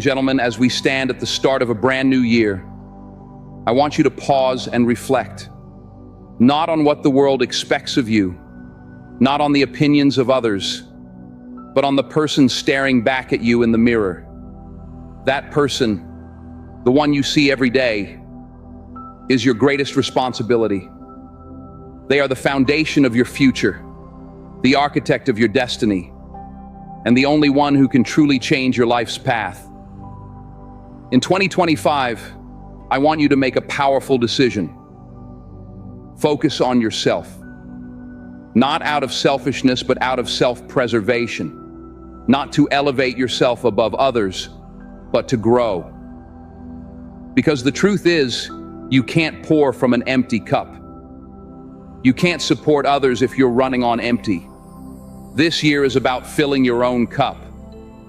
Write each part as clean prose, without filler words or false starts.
Gentlemen, as we stand at the start of a brand new year, I want you to pause and reflect, not on what the world expects of you, not on the opinions of others, but on the person staring back at you in the mirror. That person, the one you see every day, is your greatest responsibility. They are the foundation of your future, the architect of your destiny, and the only one who can truly change your life's path. In 2025, I want you to make a powerful decision. Focus on yourself. Not out of selfishness, but out of self-preservation. Not to elevate yourself above others, but to grow. Because the truth is, you can't pour from an empty cup. You can't support others if you're running on empty. This year is about filling your own cup,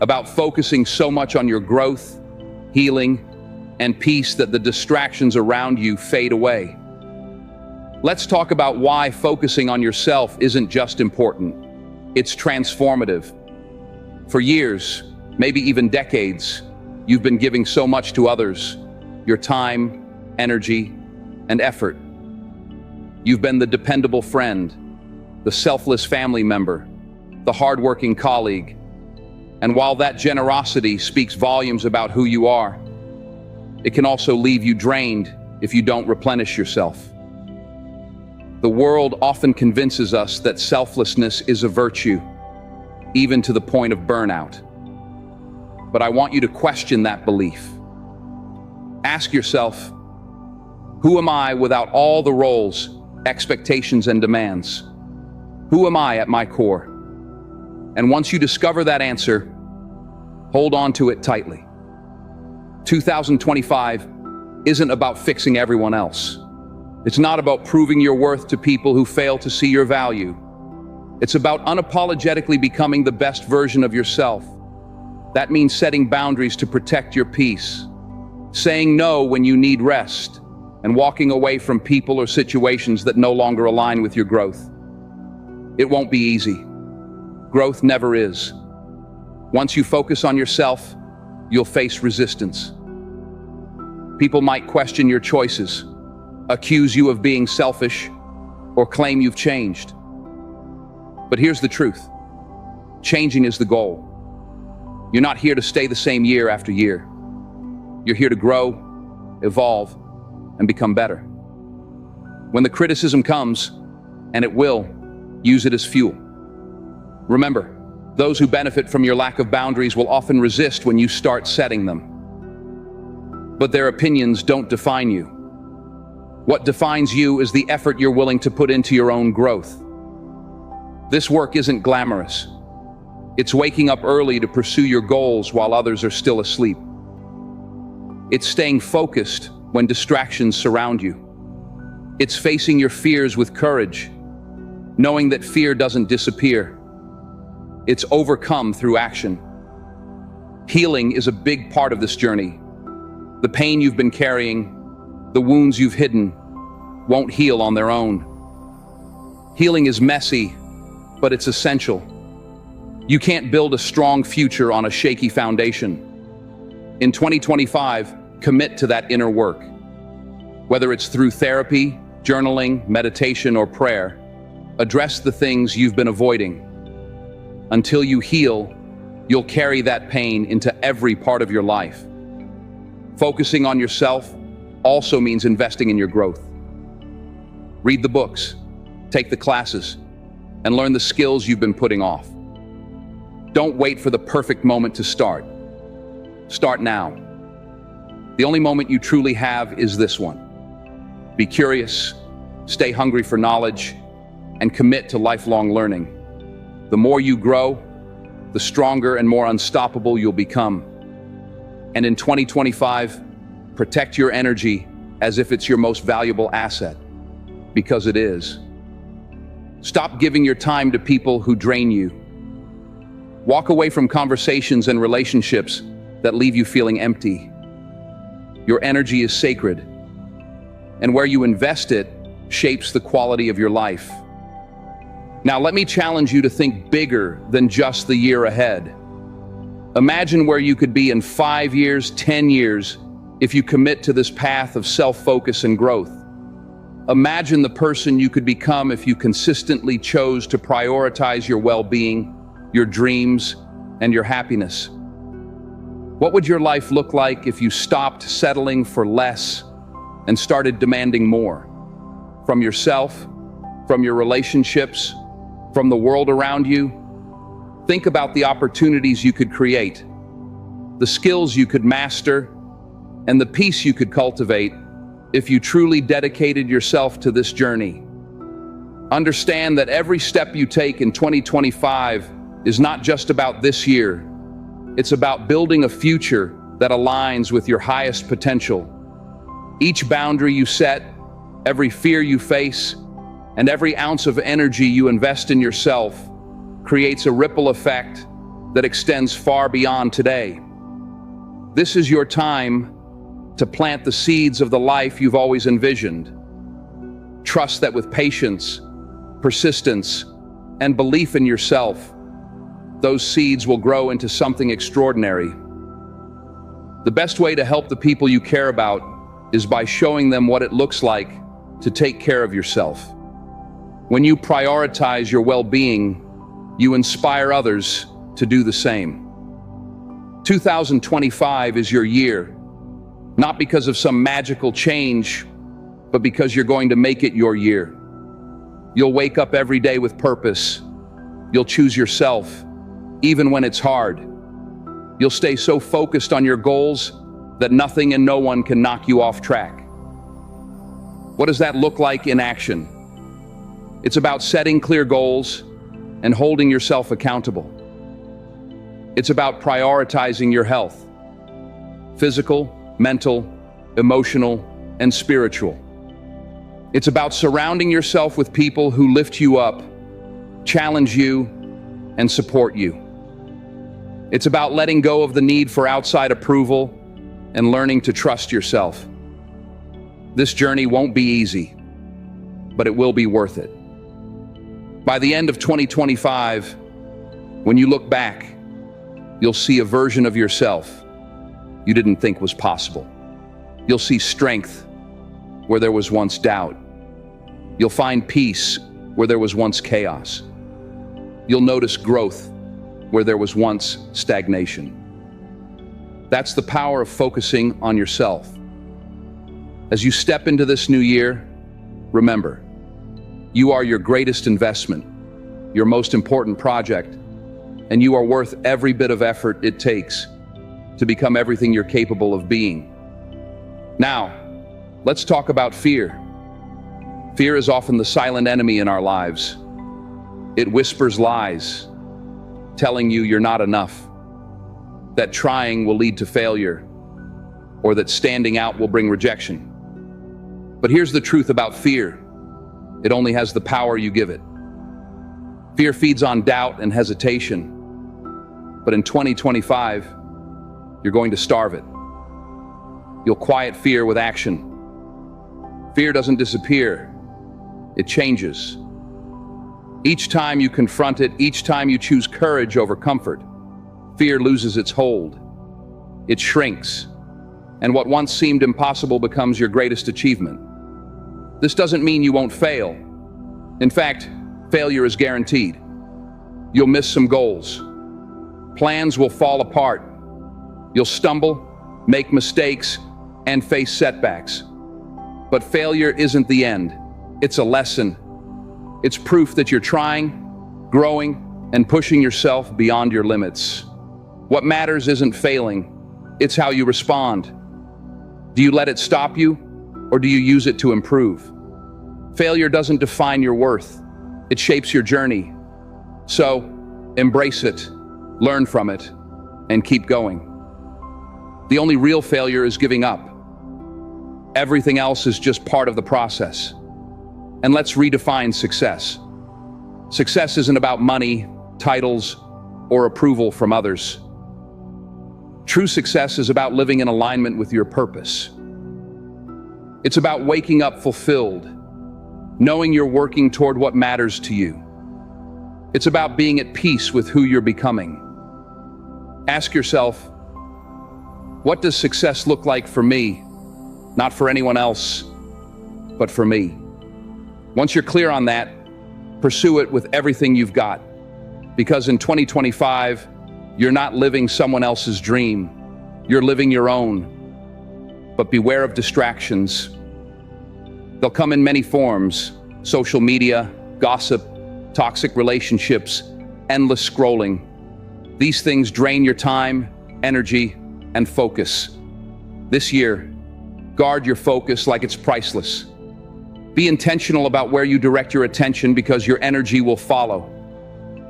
about focusing so much on your growth, healing, and peace that the distractions around you fade away. Let's talk about why focusing on yourself isn't just important, it's transformative. For years, maybe even decades, you've been giving so much to others, your time, energy, and effort. You've been the dependable friend, the selfless family member, the hardworking colleague. And while that generosity speaks volumes about who you are, it can also leave you drained if you don't replenish yourself. The world often convinces us that selflessness is a virtue, even to the point of burnout. But I want you to question that belief. Ask yourself, who am I without all the roles, expectations, and demands? Who am I at my core? And once you discover that answer, hold on to it tightly. 2025 isn't about fixing everyone else. It's not about proving your worth to people who fail to see your value. It's about unapologetically becoming the best version of yourself. That means setting boundaries to protect your peace, saying no when you need rest, and walking away from people or situations that no longer align with your growth. It won't be easy. Growth never is. Once you focus on yourself, you'll face resistance. People might question your choices, accuse you of being selfish, or claim you've changed. But here's the truth. Changing is the goal. You're not here to stay the same year after year. You're here to grow, evolve, and become better. When the criticism comes, and it will, use it as fuel. Remember, those who benefit from your lack of boundaries will often resist when you start setting them. But their opinions don't define you. What defines you is the effort you're willing to put into your own growth. This work isn't glamorous. It's waking up early to pursue your goals while others are still asleep. It's staying focused when distractions surround you. It's facing your fears with courage, knowing that fear doesn't disappear. It's overcome through action. Healing is a big part of this journey. The pain you've been carrying, the wounds you've hidden, won't heal on their own. Healing is messy, but it's essential. You can't build a strong future on a shaky foundation. In 2025, commit to that inner work. Whether it's through therapy, journaling, meditation, or prayer, address the things you've been avoiding. Until you heal, you'll carry that pain into every part of your life. Focusing on yourself also means investing in your growth. Read the books, take the classes, and learn the skills you've been putting off. Don't wait for the perfect moment to start. Start now. The only moment you truly have is this one. Be curious, stay hungry for knowledge, and commit to lifelong learning. The more you grow, the stronger and more unstoppable you'll become. And in 2025, protect your energy as if it's your most valuable asset, because it is. Stop giving your time to people who drain you. Walk away from conversations and relationships that leave you feeling empty. Your energy is sacred, and where you invest it shapes the quality of your life. Now let me challenge you to think bigger than just the year ahead. Imagine where you could be in 5 years, 10 years, if you commit to this path of self-focus and growth. Imagine the person you could become if you consistently chose to prioritize your well-being, your dreams, and your happiness. What would your life look like if you stopped settling for less and started demanding more? From yourself, from your relationships, from the world around you? Think about the opportunities you could create, the skills you could master, and the peace you could cultivate if you truly dedicated yourself to this journey. Understand that every step you take in 2025 is not just about this year. It's about building a future that aligns with your highest potential. Each boundary you set, every fear you face, and every ounce of energy you invest in yourself creates a ripple effect that extends far beyond today. This is your time to plant the seeds of the life you've always envisioned. Trust that with patience, persistence, and belief in yourself, those seeds will grow into something extraordinary. The best way to help the people you care about is by showing them what it looks like to take care of yourself. When you prioritize your well-being, you inspire others to do the same. 2025 is your year, not because of some magical change, but because you're going to make it your year. You'll wake up every day with purpose. You'll choose yourself, even when it's hard. You'll stay so focused on your goals that nothing and no one can knock you off track. What does that look like in action? It's about setting clear goals and holding yourself accountable. It's about prioritizing your health, physical, mental, emotional, and spiritual. It's about surrounding yourself with people who lift you up, challenge you, and support you. It's about letting go of the need for outside approval and learning to trust yourself. This journey won't be easy, but it will be worth it. By the end of 2025, when you look back, you'll see a version of yourself you didn't think was possible. You'll see strength where there was once doubt. You'll find peace where there was once chaos. You'll notice growth where there was once stagnation. That's the power of focusing on yourself. As you step into this new year, remember, you are your greatest investment, your most important project, and you are worth every bit of effort it takes to become everything you're capable of being. Now, let's talk about fear. Fear is often the silent enemy in our lives. It whispers lies, telling you you're not enough, that trying will lead to failure, or that standing out will bring rejection. But here's the truth about fear. It only has the power you give it. Fear feeds on doubt and hesitation. But in 2025, you're going to starve it. You'll quiet fear with action. Fear doesn't disappear. It changes. Each time you confront it, each time you choose courage over comfort, fear loses its hold. It shrinks. And what once seemed impossible becomes your greatest achievement. This doesn't mean you won't fail. In fact, failure is guaranteed. You'll miss some goals. Plans will fall apart. You'll stumble, make mistakes, and face setbacks. But failure isn't the end. It's a lesson. It's proof that you're trying, growing, and pushing yourself beyond your limits. What matters isn't failing. It's how you respond. Do you let it stop you? Or do you use it to improve? Failure doesn't define your worth. It shapes your journey. So, embrace it, learn from it, and keep going. The only real failure is giving up. Everything else is just part of the process. And let's redefine success. Success isn't about money, titles, or approval from others. True success is about living in alignment with your purpose. It's about waking up fulfilled, knowing you're working toward what matters to you. It's about being at peace with who you're becoming. Ask yourself, what does success look like for me? Not for anyone else, but for me. Once you're clear on that, pursue it with everything you've got. Because in 2025, you're not living someone else's dream. You're living your own. But beware of distractions. They'll come in many forms: social media, gossip, toxic relationships, endless scrolling. These things drain your time, energy, and focus. This year, guard your focus like it's priceless. Be intentional about where you direct your attention, because your energy will follow.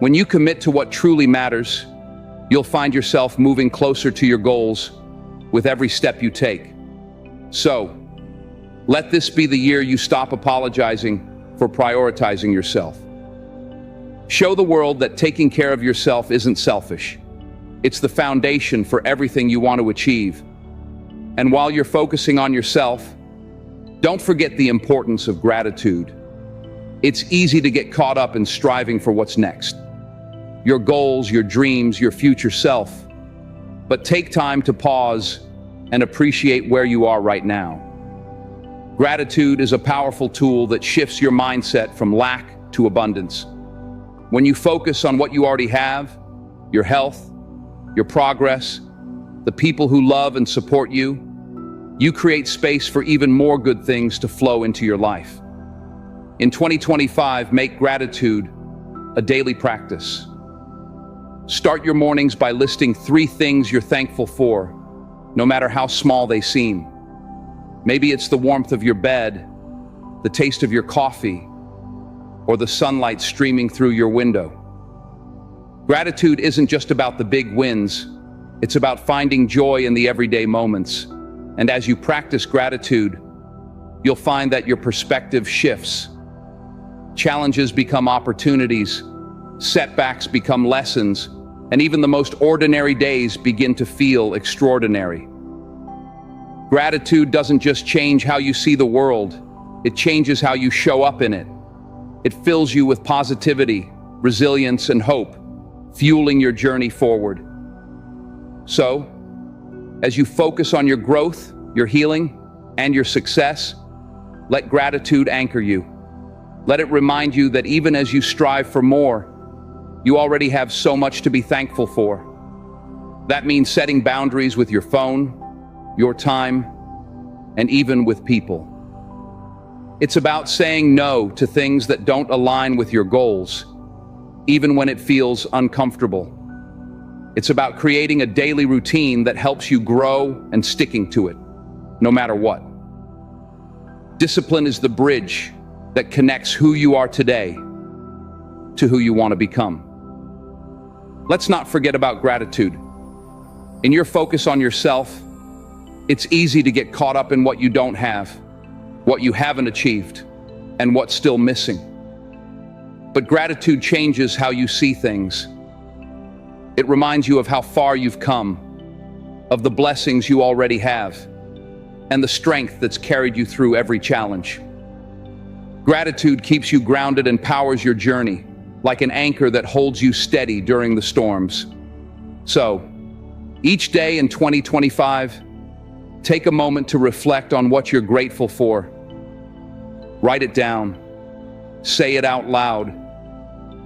When you commit to what truly matters, you'll find yourself moving closer to your goals with every step you take. So, let this be the year you stop apologizing for prioritizing yourself. Show the world that taking care of yourself isn't selfish. It's the foundation for everything you want to achieve. And while you're focusing on yourself, don't forget the importance of gratitude. It's easy to get caught up in striving for what's next. Your goals, your dreams, your future self. But take time to pause and appreciate where you are right now. Gratitude is a powerful tool that shifts your mindset from lack to abundance. When you focus on what you already have, your health, your progress, the people who love and support you, you create space for even more good things to flow into your life. In 2025, make gratitude a daily practice. Start your mornings by listing 3 things you're thankful for, no matter how small they seem. Maybe it's the warmth of your bed, the taste of your coffee, or the sunlight streaming through your window. Gratitude isn't just about the big wins, it's about finding joy in the everyday moments. And as you practice gratitude, you'll find that your perspective shifts. Challenges become opportunities, setbacks become lessons, and even the most ordinary days begin to feel extraordinary. Gratitude doesn't just change how you see the world, it changes how you show up in it. It fills you with positivity, resilience, and hope, fueling your journey forward. So, as you focus on your growth, your healing, and your success, let gratitude anchor you. Let it remind you that even as you strive for more, you already have so much to be thankful for. That means setting boundaries with your phone, your time, and even with people. It's about saying no to things that don't align with your goals, even when it feels uncomfortable. It's about creating a daily routine that helps you grow and sticking to it, no matter what. Discipline is the bridge that connects who you are today to who you want to become. Let's not forget about gratitude. In your focus on yourself, it's easy to get caught up in what you don't have, what you haven't achieved, and what's still missing. But gratitude changes how you see things. It reminds you of how far you've come, of the blessings you already have, and the strength that's carried you through every challenge. Gratitude keeps you grounded and powers your journey, like an anchor that holds you steady during the storms. So, each day in 2025, take a moment to reflect on what you're grateful for. Write it down, say it out loud,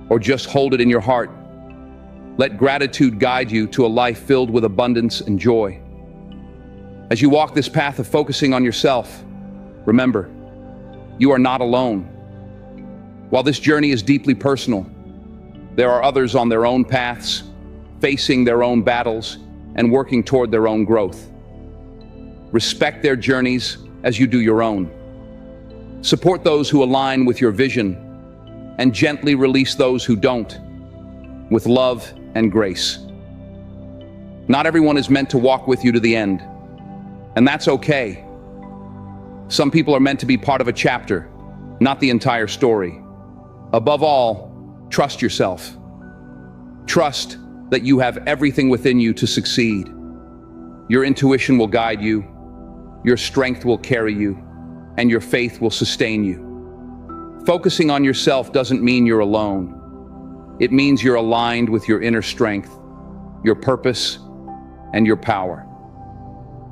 or just hold it in your heart. Let gratitude guide you to a life filled with abundance and joy. As you walk this path of focusing on yourself, remember, you are not alone. While this journey is deeply personal, there are others on their own paths, facing their own battles, and working toward their own growth. Respect their journeys as you do your own. Support those who align with your vision, and gently release those who don't, with love and grace. Not everyone is meant to walk with you to the end, and that's okay. Some people are meant to be part of a chapter, not the entire story. Above all, trust yourself. Trust that you have everything within you to succeed. Your intuition will guide you, your strength will carry you, and your faith will sustain you. Focusing on yourself doesn't mean you're alone. It means you're aligned with your inner strength. your purpose, and your power.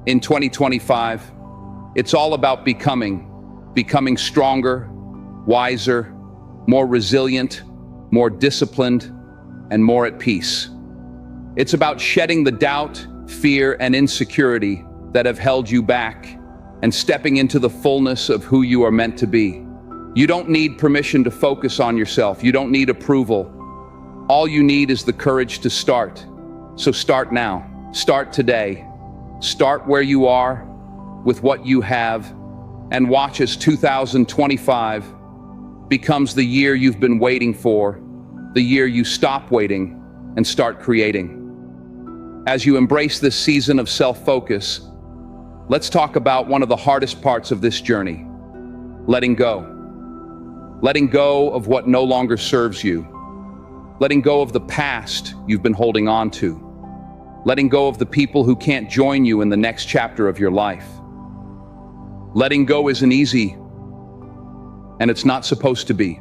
In 2025, it's all about becoming stronger, wiser, more resilient, more disciplined, and more at peace. It's about shedding the doubt, fear, and insecurity that have held you back and stepping into the fullness of who you are meant to be. You don't need permission to focus on yourself. You don't need approval. All you need is the courage to start. So start now. Start today. Start where you are, with what you have, and watch as 2025 becomes the year you've been waiting for, the year you stop waiting and start creating. As you embrace this season of self-focus, let's talk about one of the hardest parts of this journey: letting go. Letting go of what no longer serves you. Letting go of the past you've been holding on to. Letting go of the people who can't join you in the next chapter of your life. Letting go isn't easy, and it's not supposed to be.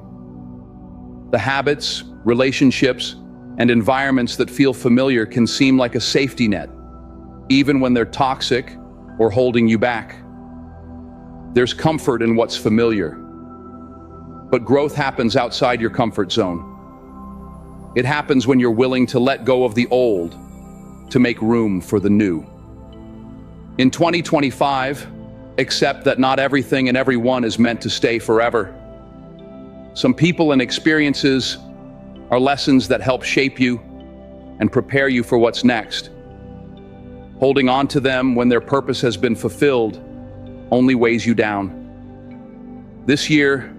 The habits, relationships, and environments that feel familiar can seem like a safety net, even when they're toxic or holding you back. There's comfort in what's familiar, but growth happens outside your comfort zone. It happens when you're willing to let go of the old to make room for the new. In 2025, accept that not everything and everyone is meant to stay forever. Some people and experiences are lessons that help shape you and prepare you for what's next. Holding on to them when their purpose has been fulfilled only weighs you down. This year,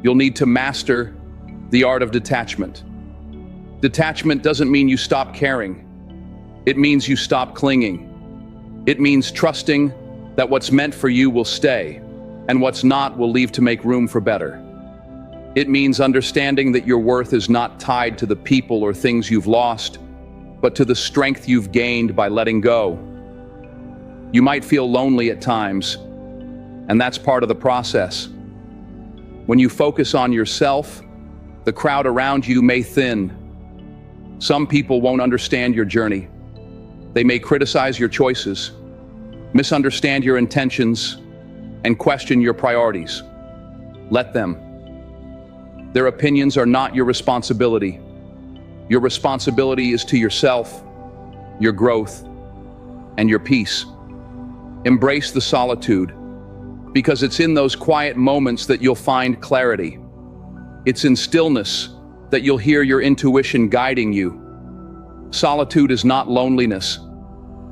you'll need to master the art of detachment. Detachment doesn't mean you stop caring. It means you stop clinging. It means trusting that what's meant for you will stay, and what's not will leave to make room for better. It means understanding that your worth is not tied to the people or things you've lost, but to the strength you've gained by letting go. You might feel lonely at times, and that's part of the process. When you focus on yourself, the crowd around you may thin. Some people won't understand your journey. They may criticize your choices, misunderstand your intentions, and question your priorities. Let them. Their opinions are not your responsibility. Your responsibility is to yourself, your growth, and your peace. Embrace the solitude, because it's in those quiet moments that you'll find clarity. It's in stillness that you'll hear your intuition guiding you. Solitude is not loneliness.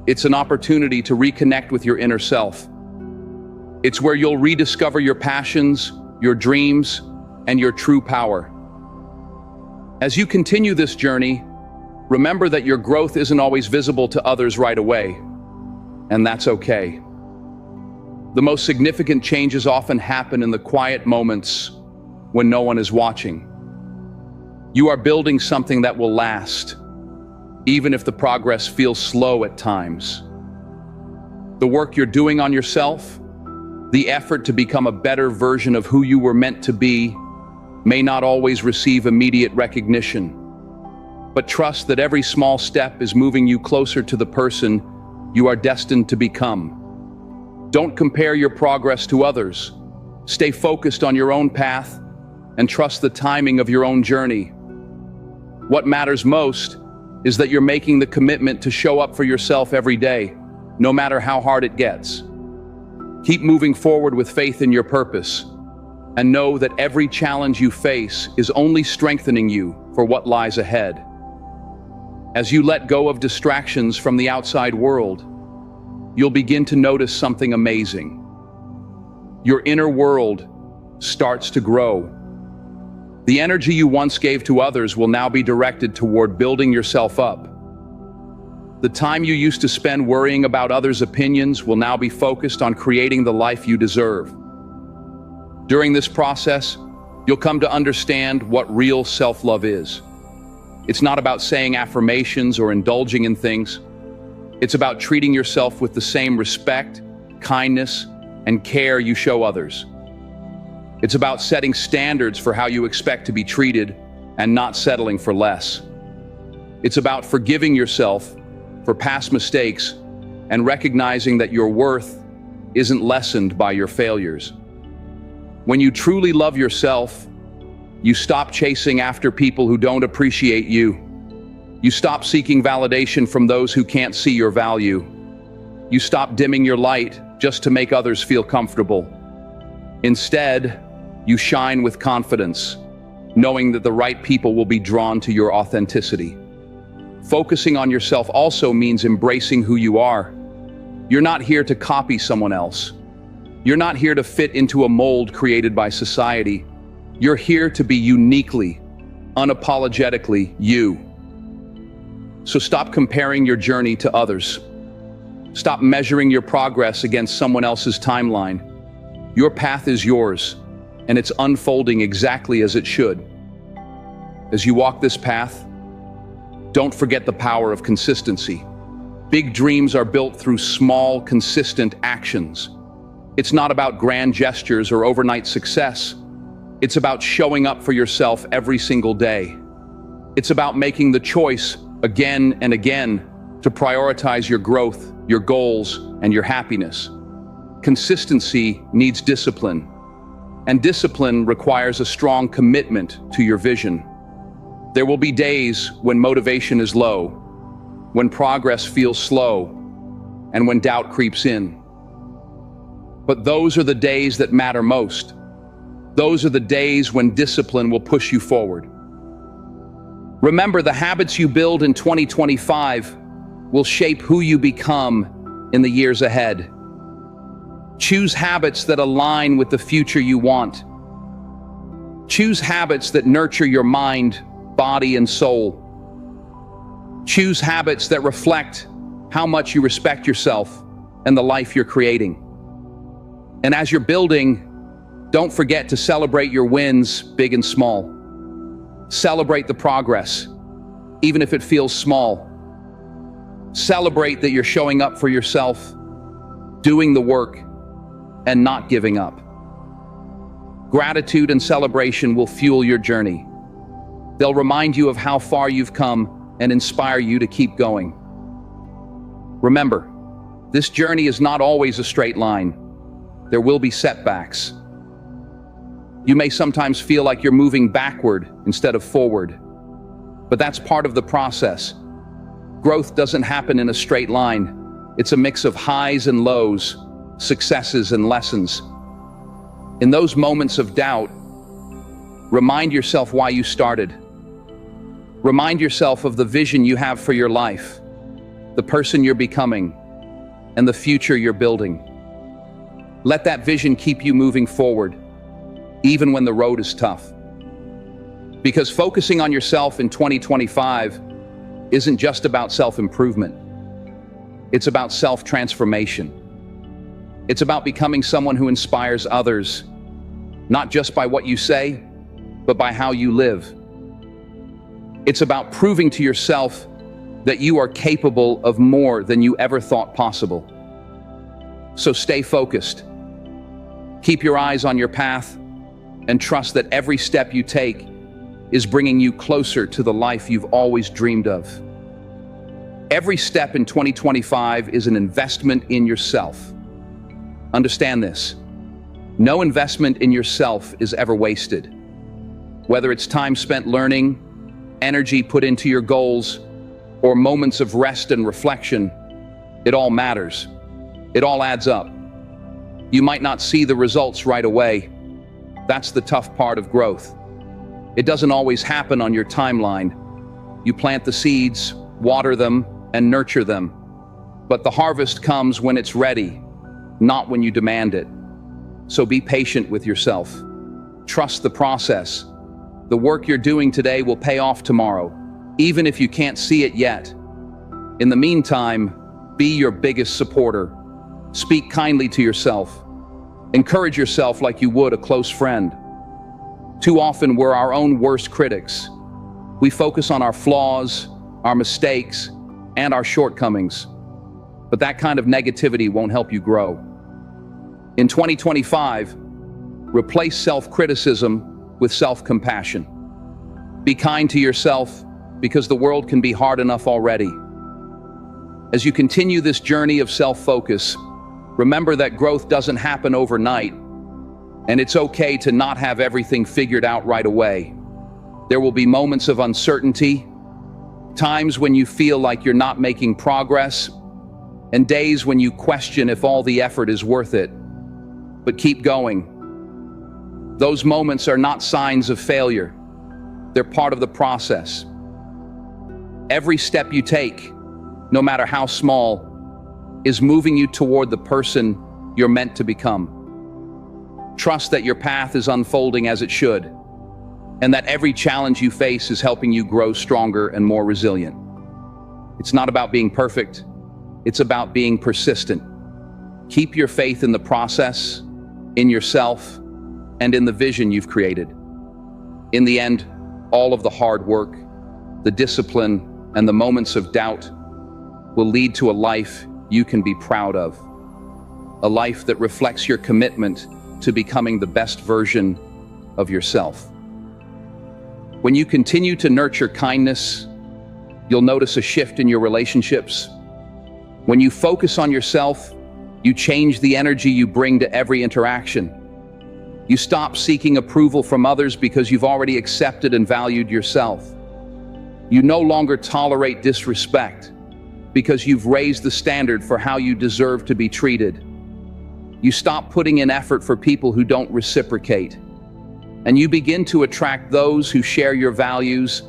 It's an opportunity to reconnect with your inner self. It's where you'll rediscover your passions, your dreams, and your true power. As you continue this journey, remember that your growth isn't always visible to others right away, and that's okay. The most significant changes often happen in the quiet moments when no one is watching. You are building something that will last, even if the progress feels slow at times. The work you're doing on yourself, the effort to become a better version of who you were meant to be, may not always receive immediate recognition. But trust that every small step is moving you closer to the person you are destined to become. Don't compare your progress to others. Stay focused on your own path and trust the timing of your own journey. What matters most is that you're making the commitment to show up for yourself every day, no matter how hard it gets. Keep moving forward with faith in your purpose, and know that every challenge you face is only strengthening you for what lies ahead. As you let go of distractions from the outside world, you'll begin to notice something amazing. Your inner world starts to grow. The energy you once gave to others will now be directed toward building yourself up. The time you used to spend worrying about others' opinions will now be focused on creating the life you deserve. During this process, you'll come to understand what real self-love is. It's not about saying affirmations or indulging in things. It's about treating yourself with the same respect, kindness, and care you show others. It's about setting standards for how you expect to be treated and not settling for less. It's about forgiving yourself for past mistakes and recognizing that your worth isn't lessened by your failures. When you truly love yourself, you stop chasing after people who don't appreciate you. You stop seeking validation from those who can't see your value. You stop dimming your light just to make others feel comfortable. Instead, you shine with confidence, knowing that the right people will be drawn to your authenticity. Focusing on yourself also means embracing who you are. You're not here to copy someone else. You're not here to fit into a mold created by society. You're here to be uniquely, unapologetically you. So stop comparing your journey to others. Stop measuring your progress against someone else's timeline. Your path is yours, and it's unfolding exactly as it should. As you walk this path, don't forget the power of consistency. Big dreams are built through small, consistent actions. It's not about grand gestures or overnight success. It's about showing up for yourself every single day. It's about making the choice again and again to prioritize your growth, your goals, and your happiness. Consistency needs discipline, and discipline requires a strong commitment to your vision. There will be days when motivation is low, when progress feels slow, and when doubt creeps in. But those are the days that matter most. Those are the days when discipline will push you forward. Remember, the habits you build in 2025 will shape who you become in the years ahead. Choose habits that align with the future you want. Choose habits that nurture your mind, body, and soul. Choose habits that reflect how much you respect yourself and the life you're creating. And as you're building, don't forget to celebrate your wins, big and small. Celebrate the progress, even if it feels small. Celebrate that you're showing up for yourself, doing the work, and not giving up. Gratitude and celebration will fuel your journey. They'll remind you of how far you've come and inspire you to keep going. Remember, this journey is not always a straight line. There will be setbacks. You may sometimes feel like you're moving backward instead of forward, but that's part of the process. Growth doesn't happen in a straight line. It's a mix of highs and lows, successes and lessons. In those moments of doubt, remind yourself why you started. Remind yourself of the vision you have for your life, the person you're becoming, and the future you're building. Let that vision keep you moving forward, even when the road is tough. Because focusing on yourself in 2025 isn't just about self-improvement. It's about self-transformation. It's about becoming someone who inspires others, not just by what you say, but by how you live. It's about proving to yourself that you are capable of more than you ever thought possible. So stay focused. Keep your eyes on your path and trust that every step you take is bringing you closer to the life you've always dreamed of. Every step in 2025 is an investment in yourself. Understand this. No investment in yourself is ever wasted. Whether it's time spent learning, energy put into your goals, or moments of rest and reflection, it all matters. It all adds up. You might not see the results right away. That's the tough part of growth. It doesn't always happen on your timeline. You plant the seeds, water them, and nurture them. But the harvest comes when it's ready, not when you demand it. So be patient with yourself. Trust the process. The work you're doing today will pay off tomorrow, even if you can't see it yet. In the meantime, be your biggest supporter. Speak kindly to yourself. Encourage yourself like you would a close friend. Too often we're our own worst critics. We focus on our flaws, our mistakes, and our shortcomings. But that kind of negativity won't help you grow. In 2025, replace self-criticism with self-compassion. Be kind to yourself because the world can be hard enough already. As you continue this journey of self-focus, remember that growth doesn't happen overnight, and it's okay to not have everything figured out right away. There will be moments of uncertainty, times when you feel like you're not making progress, and days when you question if all the effort is worth it. But keep going. Those moments are not signs of failure. They're part of the process. Every step you take, no matter how small, is moving you toward the person you're meant to become. Trust that your path is unfolding as it should, and that every challenge you face is helping you grow stronger and more resilient. It's not about being perfect, it's about being persistent. Keep your faith in the process, in yourself, and in the vision you've created. In the end, all of the hard work, the discipline, and the moments of doubt will lead to a life you can be proud of. A life that reflects your commitment to becoming the best version of yourself. When you continue to nurture kindness, you'll notice a shift in your relationships. When you focus on yourself, you change the energy you bring to every interaction. You stop seeking approval from others because you've already accepted and valued yourself. You no longer tolerate disrespect because you've raised the standard for how you deserve to be treated. You stop putting in effort for people who don't reciprocate, and you begin to attract those who share your values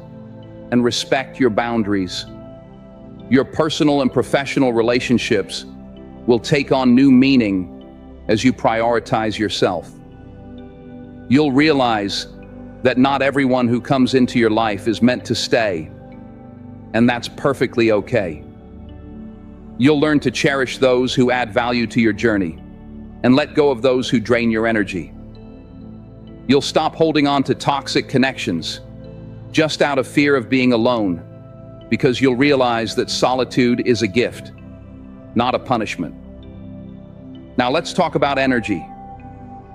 and respect your boundaries. Your personal and professional relationships will take on new meaning as you prioritize yourself. You'll realize that not everyone who comes into your life is meant to stay, and that's perfectly okay. You'll learn to cherish those who add value to your journey and let go of those who drain your energy. You'll stop holding on to toxic connections just out of fear of being alone, because you'll realize that solitude is a gift, not a punishment. Now let's talk about energy.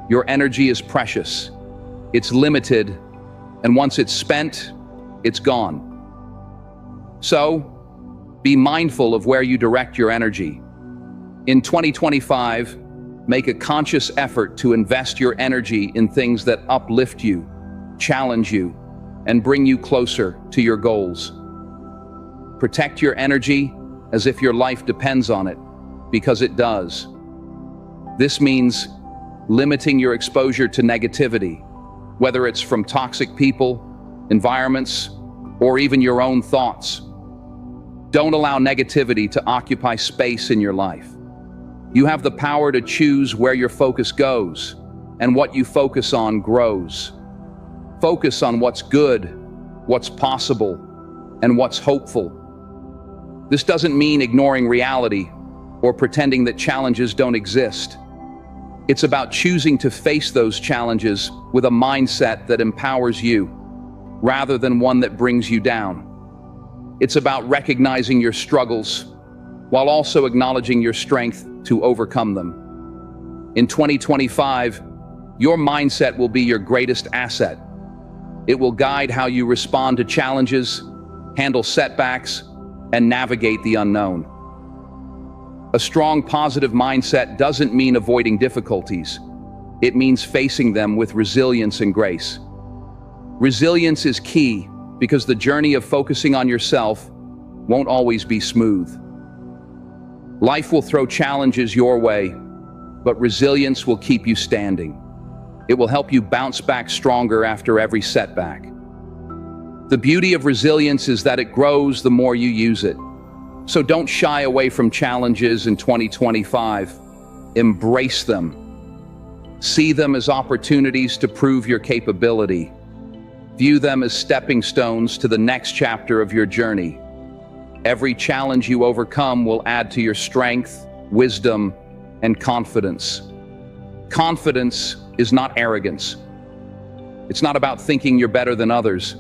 Your energy is precious, it's limited, and once it's spent, it's gone. So, be mindful of where you direct your energy. In 2025, make a conscious effort to invest your energy in things that uplift you, challenge you, and bring you closer to your goals. Protect your energy as if your life depends on it, because it does. This means limiting your exposure to negativity, whether it's from toxic people, environments, or even your own thoughts. Don't allow negativity to occupy space in your life. You have the power to choose where your focus goes, and what you focus on grows. Focus on what's good, what's possible, and what's hopeful. This doesn't mean ignoring reality or pretending that challenges don't exist. It's about choosing to face those challenges with a mindset that empowers you, rather than one that brings you down. It's about recognizing your struggles, while also acknowledging your strength to overcome them. In 2025, your mindset will be your greatest asset. It will guide how you respond to challenges, handle setbacks, and navigate the unknown. A strong, positive mindset doesn't mean avoiding difficulties. It means facing them with resilience and grace. Resilience is key because the journey of focusing on yourself won't always be smooth. Life will throw challenges your way, but resilience will keep you standing. It will help you bounce back stronger after every setback. The beauty of resilience is that it grows the more you use it. So don't shy away from challenges in 2025. Embrace them. See them as opportunities to prove your capability. View them as stepping stones to the next chapter of your journey. Every challenge you overcome will add to your strength, wisdom, and confidence. Confidence is not arrogance. It's not about thinking you're better than others.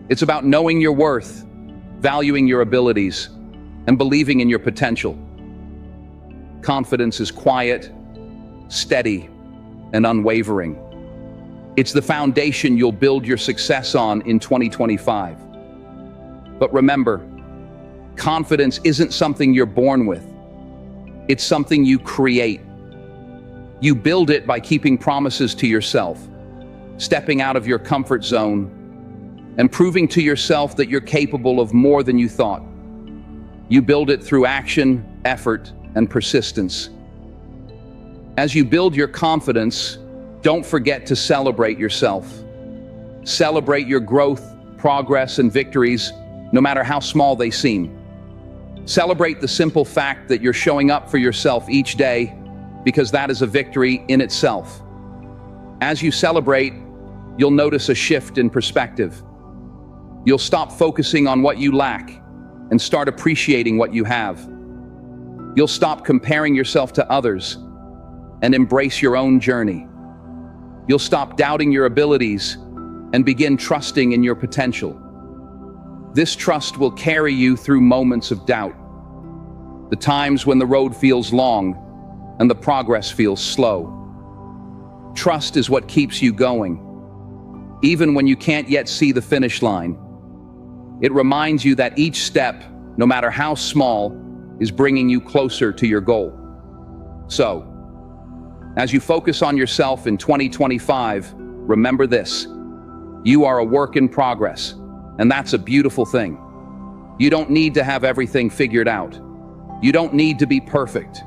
It's about knowing your worth, valuing your abilities, and believing in your potential. Confidence is quiet, steady, and unwavering. It's the foundation you'll build your success on in 2025. But remember, confidence isn't something you're born with. It's something you create. You build it by keeping promises to yourself, stepping out of your comfort zone, and proving to yourself that you're capable of more than you thought. You build it through action, effort, and persistence. As you build your confidence, don't forget to celebrate yourself. Celebrate your growth, progress, and victories, no matter how small they seem. Celebrate the simple fact that you're showing up for yourself each day, because that is a victory in itself. As you celebrate, you'll notice a shift in perspective. You'll stop focusing on what you lack and start appreciating what you have. You'll stop comparing yourself to others and embrace your own journey. You'll stop doubting your abilities and begin trusting in your potential. This trust will carry you through moments of doubt, the times when the road feels long and the progress feels slow. Trust is what keeps you going, even when you can't yet see the finish line. It reminds you that each step, no matter how small, is bringing you closer to your goal. So, as you focus on yourself in 2025, remember this: you are a work in progress, and that's a beautiful thing. You don't need to have everything figured out. You don't need to be perfect.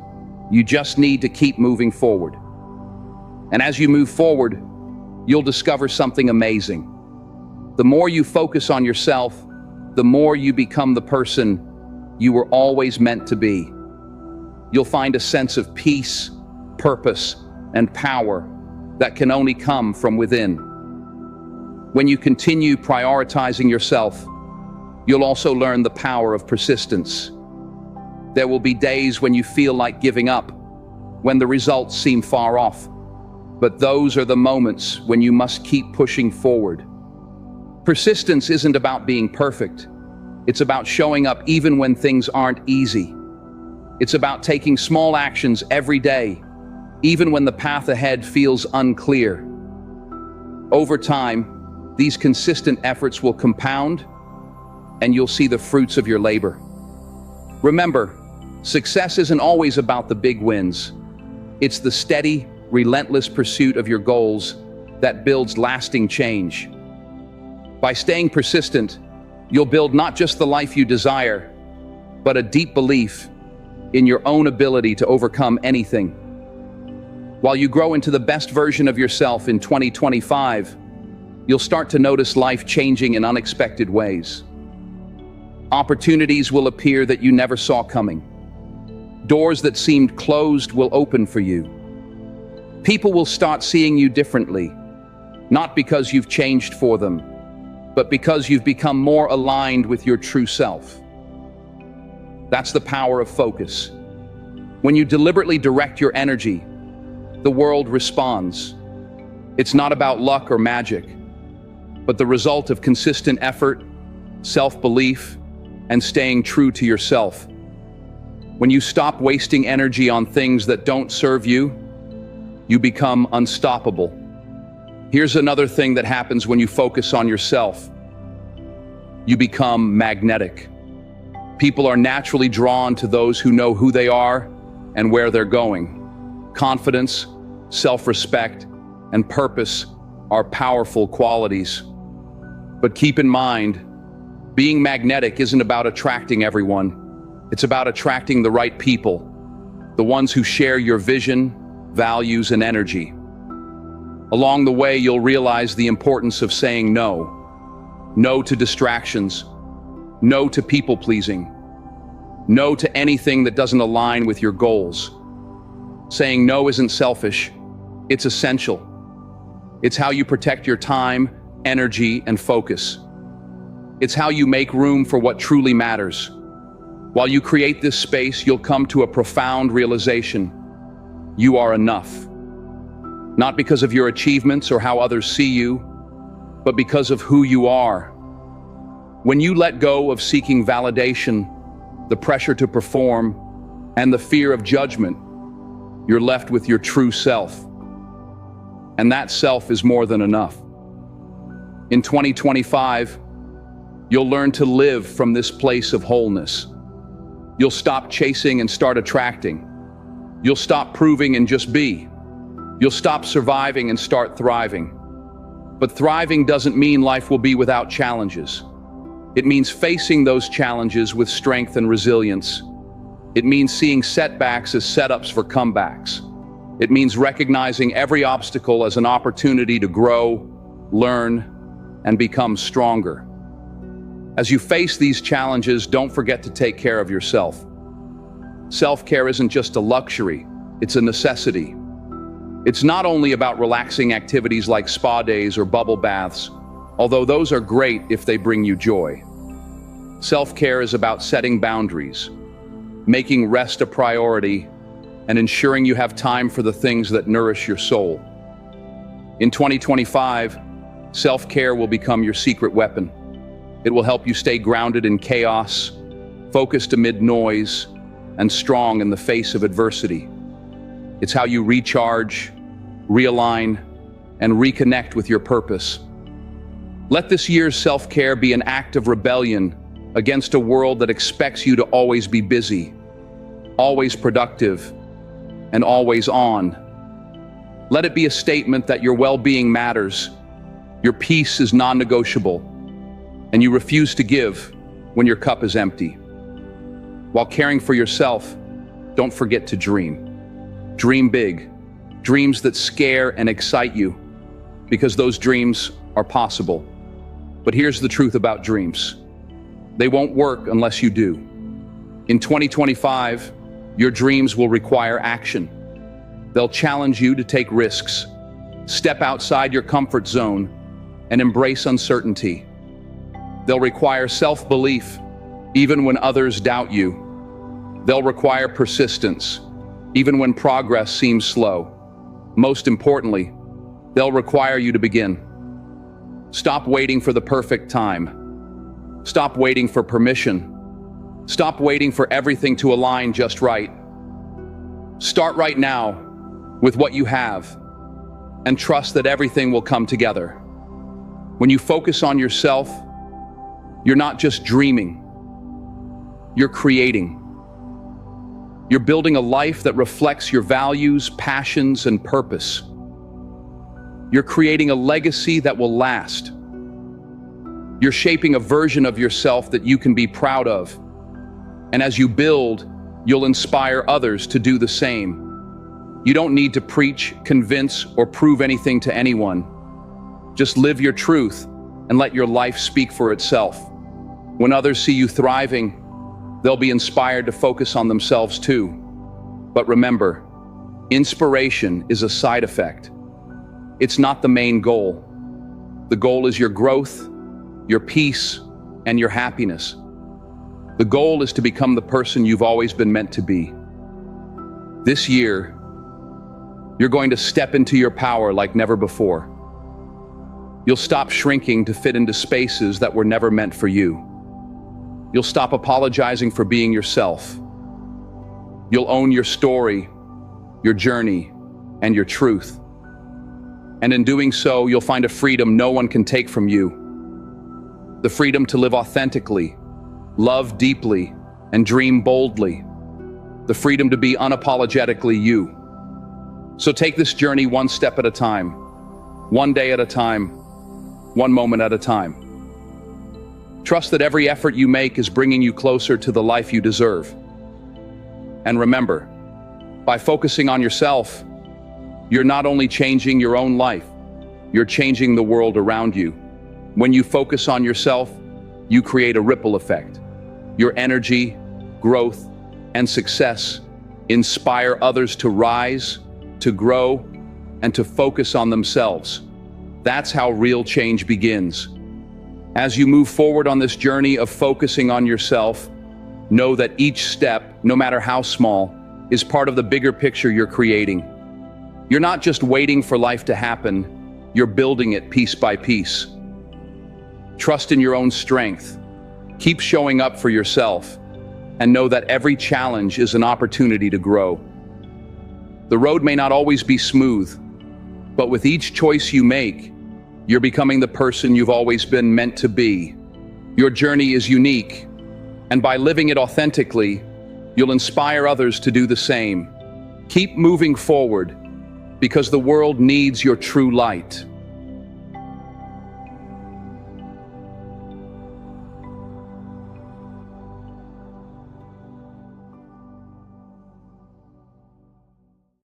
You just need to keep moving forward. And as you move forward, you'll discover something amazing. The more you focus on yourself, the more you become the person you were always meant to be. You'll find a sense of peace, purpose, and power that can only come from within. When you continue prioritizing yourself, you'll also learn the power of persistence. There will be days when you feel like giving up, when the results seem far off. But those are the moments when you must keep pushing forward. Persistence isn't about being perfect. It's about showing up even when things aren't easy. It's about taking small actions every day, even when the path ahead feels unclear. Over time, these consistent efforts will compound, and you'll see the fruits of your labor. Remember, success isn't always about the big wins. It's the steady, relentless pursuit of your goals that builds lasting change. By staying persistent, you'll build not just the life you desire, but a deep belief in your own ability to overcome anything. While you grow into the best version of yourself in 2025, you'll start to notice life changing in unexpected ways. Opportunities will appear that you never saw coming. Doors that seemed closed will open for you. People will start seeing you differently, not because you've changed for them, but because you've become more aligned with your true self. That's the power of focus. When you deliberately direct your energy, the world responds. It's not about luck or magic, but the result of consistent effort, self-belief, and staying true to yourself. When you stop wasting energy on things that don't serve you, you become unstoppable. Here's another thing that happens when you focus on yourself. You become magnetic. People are naturally drawn to those who know who they are and where they're going. Confidence, self-respect, and purpose are powerful qualities. But keep in mind, being magnetic isn't about attracting everyone. It's about attracting the right people, the ones who share your vision, values, and energy. Along the way, you'll realize the importance of saying no. No to distractions. No to people-pleasing. No to anything that doesn't align with your goals. Saying no isn't selfish. It's essential. It's how you protect your time, energy, and focus. It's how you make room for what truly matters. While you create this space, you'll come to a profound realization. You are enough. Not because of your achievements or how others see you, but because of who you are. When you let go of seeking validation, the pressure to perform, and the fear of judgment, you're left with your true self. And that self is more than enough. In 2025, You'll learn to live from this place of wholeness. You'll stop chasing and start attracting. You'll stop proving and just be. You'll stop surviving and start thriving. But thriving doesn't mean life will be without challenges. It means facing those challenges with strength and resilience. It means seeing setbacks as setups for comebacks. It means recognizing every obstacle as an opportunity to grow, learn, and become stronger. As you face these challenges, don't forget to take care of yourself. Self-care isn't just a luxury, it's a necessity. It's not only about relaxing activities like spa days or bubble baths, although those are great if they bring you joy. Self-care is about setting boundaries, making rest a priority, and ensuring you have time for the things that nourish your soul. In 2025, self-care will become your secret weapon. It will help you stay grounded in chaos, focused amid noise, and strong in the face of adversity. It's how you recharge, realign, and reconnect with your purpose. Let this year's self-care be an act of rebellion against a world that expects you to always be busy, always productive, and always on. Let it be a statement that your well-being matters, your peace is non-negotiable, and you refuse to give when your cup is empty. While caring for yourself, don't forget to dream. Dream big, dreams that scare and excite you, because those dreams are possible. But here's the truth about dreams. They won't work unless you do. In 2025, your dreams will require action. They'll challenge you to take risks, step outside your comfort zone, and embrace uncertainty. They'll require self-belief, even when others doubt you. They'll require persistence, even when progress seems slow. Most importantly, they'll require you to begin. Stop waiting for the perfect time. Stop waiting for permission. Stop waiting for everything to align just right. Start right now with what you have, and trust that everything will come together. When you focus on yourself, you're not just dreaming, you're creating. You're building a life that reflects your values, passions, and purpose. You're creating a legacy that will last. You're shaping a version of yourself that you can be proud of. And as you build, you'll inspire others to do the same. You don't need to preach, convince, or prove anything to anyone. Just live your truth and let your life speak for itself. When others see you thriving, they'll be inspired to focus on themselves too. But remember, inspiration is a side effect. It's not the main goal. The goal is your growth, your peace, and your happiness. The goal is to become the person you've always been meant to be. This year, you're going to step into your power like never before. You'll stop shrinking to fit into spaces that were never meant for you. You'll stop apologizing for being yourself. You'll own your story, your journey, and your truth. And in doing so, you'll find a freedom no one can take from you. The freedom to live authentically, love deeply, and dream boldly. The freedom to be unapologetically you. So take this journey one step at a time, one day at a time, one moment at a time. Trust that every effort you make is bringing you closer to the life you deserve. And remember, by focusing on yourself, you're not only changing your own life, you're changing the world around you. When you focus on yourself, you create a ripple effect. Your energy, growth, and success inspire others to rise, to grow, and to focus on themselves. That's how real change begins. As you move forward on this journey of focusing on yourself, know that each step, no matter how small, is part of the bigger picture you're creating. You're not just waiting for life to happen, you're building it piece by piece. Trust in your own strength. Keep showing up for yourself, and know that every challenge is an opportunity to grow. The road may not always be smooth, but with each choice you make, you're becoming the person you've always been meant to be. Your journey is unique, and by living it authentically, you'll inspire others to do the same. Keep moving forward, because the world needs your true light.